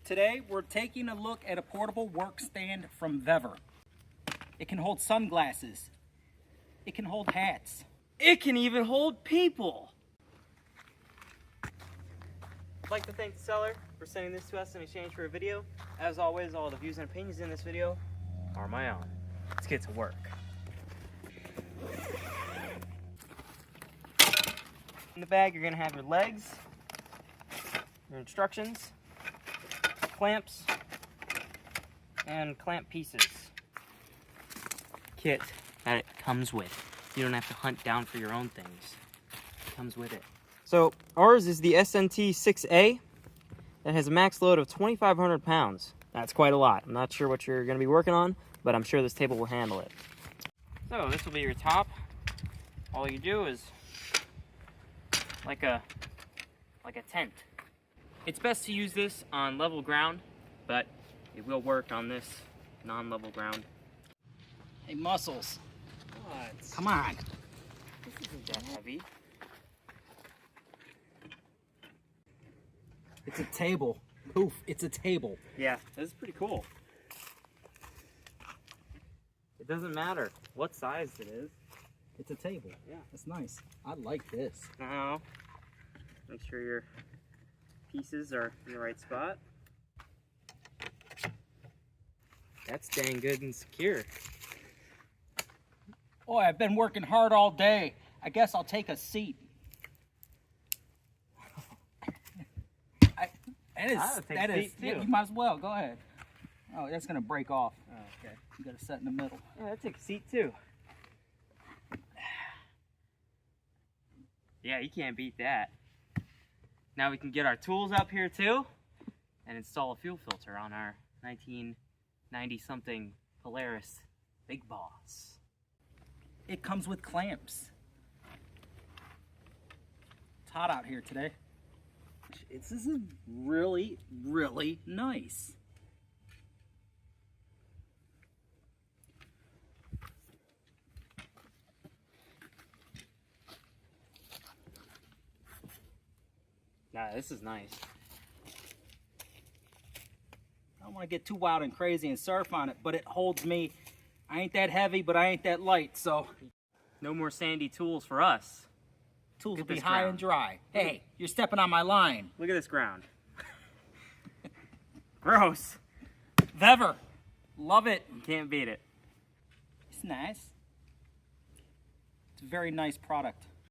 Today, we're taking a look at a portable workstand from VEVOR. It can hold sunglasses. It can hold hats. It can even hold people! I'd like to thank the seller for sending this to us in exchange for a video. As always, all the views and opinions in this video are my own. Let's get to work. In the bag, you're going to have your legs, your instructions, clamps, and clamp pieces. Kit that it comes with. You don't have to hunt down for your own things. It comes with it. So ours is the SNT 6A that has a max load of 2,500 pounds. That's quite a lot. I'm not sure what you're going to be working on, but I'm sure this table will handle it. So this will be your top. All you do is like a tent. It's best to use this on level ground, but it will work on this non-level ground. Hey, Muscles. What? Come on. This isn't that heavy. It's a table. Poof, it's a table. Yeah, this is pretty cool. It doesn't matter what size it is. It's a table. Yeah. That's nice. I like this. Now, make sure your pieces are in the right spot. That's dang good and secure. Boy, I've been working hard all day. I guess I'll take a seat. That is, too. You might as well. Go ahead. Oh, that's going to break off. Oh, okay. You got to sit in the middle. Yeah, I'll take a seat too. Yeah, you can't beat that. Now we can get our tools up here too and install a fuel filter on our 1990-something Polaris Big Boss. It comes with clamps. It's hot out here today. This is really, really nice. Nah, this is nice. I don't want to get too wild and crazy and surf on it, but it holds me. I ain't that heavy, but I ain't that light, so. No more sandy tools for us. Tools will be high and dry. Hey, you're stepping on my line. Look at this ground. Gross. VEVOR. Love it. You can't beat it. It's nice. It's a very nice product.